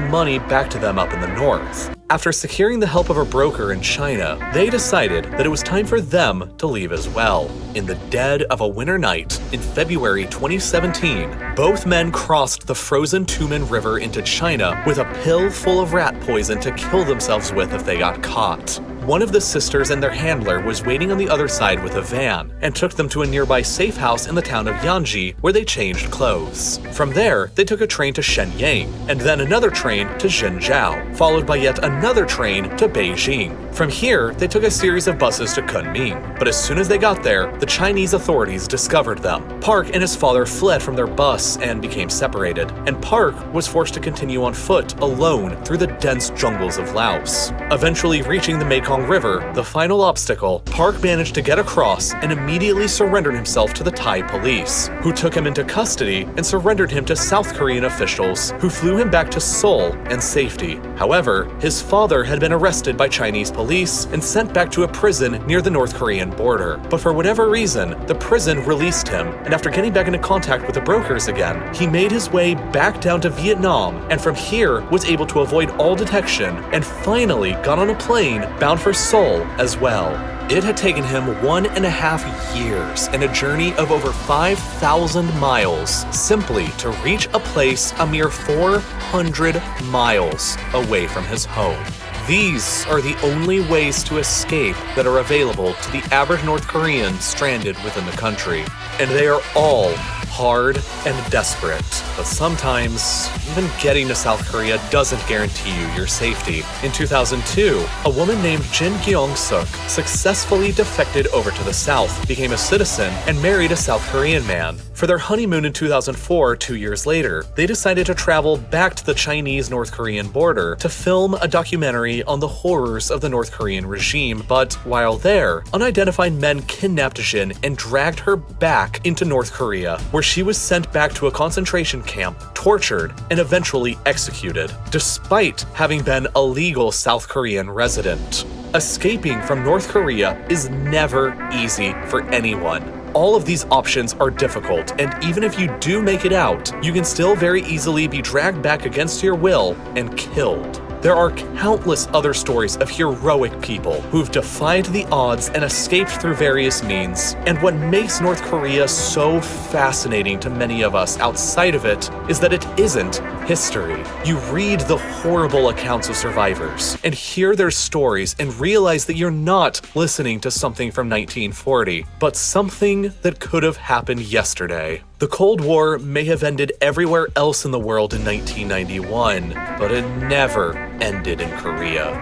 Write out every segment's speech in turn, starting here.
sending money back to them up in the north. After securing the help of a broker in China, they decided that it was time for them to leave as well. In the dead of a winter night in February 2017, both men crossed the frozen Tumen River into China with a pill full of rat poison to kill themselves with if they got caught. One of the sisters and their handler was waiting on the other side with a van and took them to a nearby safe house in the town of Yanji where they changed clothes. From there, they took a train to Shenyang and then another train to Zhengzhou, followed by yet another train to Beijing. From here, they took a series of buses to Kunming, but as soon as they got there, the Chinese authorities discovered them. Park and his father fled from their bus and became separated, and Park was forced to continue on foot alone through the dense jungles of Laos. Eventually reaching the Mekong River, the final obstacle, Park managed to get across and immediately surrendered himself to the Thai police, who took him into custody and surrendered him to South Korean officials, who flew him back to Seoul in safety. However, his father had been arrested by Chinese police and sent back to a prison near the North Korean border. But for whatever reason, the prison released him, and after getting back into contact with the brokers again, he made his way back down to Vietnam, and from here was able to avoid all detection and finally got on a plane bound for Seoul as well. It had taken him 1.5 years and a journey of over 5,000 miles simply to reach a place a mere 400 miles away from his home. These are the only ways to escape that are available to the average North Korean stranded within the country, and they are all hard and desperate. But sometimes, even getting to South Korea doesn't guarantee you your safety. In 2002, a woman named Jin Kyung-suk successfully defected over to the South, became a citizen, and married a South Korean man. For their honeymoon in 2004, 2 years later, they decided to travel back to the Chinese-North Korean border to film a documentary on the horrors of the North Korean regime, but while there, unidentified men kidnapped Jin and dragged her back into North Korea, where she was sent back to a concentration camp, tortured, and eventually executed, despite having been a legal South Korean resident. Escaping from North Korea is never easy for anyone. All of these options are difficult, and even if you do make it out, you can still very easily be dragged back against your will and killed. There are countless other stories of heroic people who've defied the odds and escaped through various means. And what makes North Korea so fascinating to many of us outside of it is that it isn't history. You read the horrible accounts of survivors and hear their stories and realize that you're not listening to something from 1940, but something that could have happened yesterday. The Cold War may have ended everywhere else in the world in 1991, but it never ended in Korea.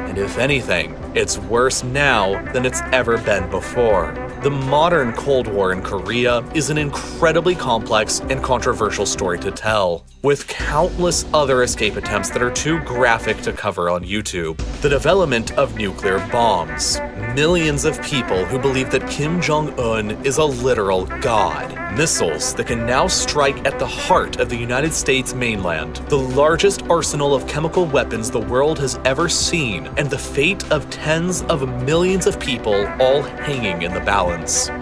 And if anything, it's worse now than it's ever been before. The modern Cold War in Korea is an incredibly complex and controversial story to tell, with countless other escape attempts that are too graphic to cover on YouTube. The development of nuclear bombs, millions of people who believe that Kim Jong-un is a literal god, missiles that can now strike at the heart of the United States mainland, the largest arsenal of chemical weapons the world has ever seen, and the fate of tens of millions of people all hanging in the balance.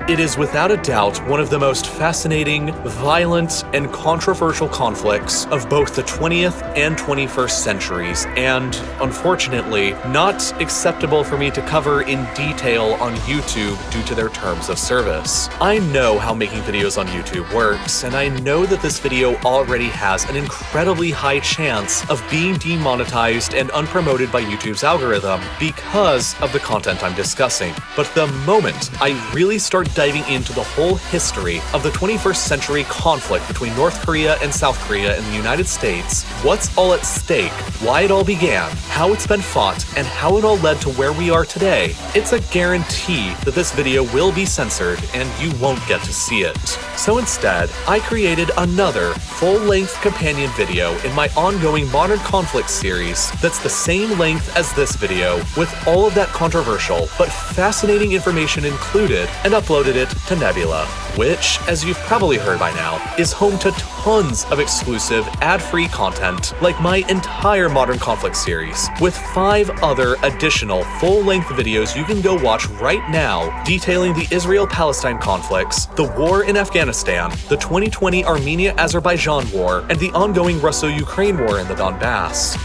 It is without a doubt one of the most fascinating, violent, and controversial conflicts of both the 20th and 21st centuries, and, unfortunately, not acceptable for me to cover in detail on YouTube due to their terms of service. I know how making videos on YouTube works, and I know that this video already has an incredibly high chance of being demonetized and unpromoted by YouTube's algorithm because of the content I'm discussing. But the moment I really start diving into the whole history of the 21st century conflict between North Korea and South Korea in the United States, what's all at stake, why it all began, how it's been fought, and how it all led to where we are today, it's a guarantee that this video will be censored and you won't get to see it. So instead, I created another full-length companion video in my ongoing Modern Conflict series that's the same length as this video, with all of that controversial but fascinating information included, and uploaded it to Nebula, which, as you've probably heard by now, is home to tons of exclusive ad-free content like my entire Modern Conflict series, with 5 other additional full-length videos you can go watch right now detailing the Israel-Palestine conflicts, the war in Afghanistan, Afghanistan, the 2020 Armenia-Azerbaijan War, and the ongoing Russo-Ukraine War in the Donbass.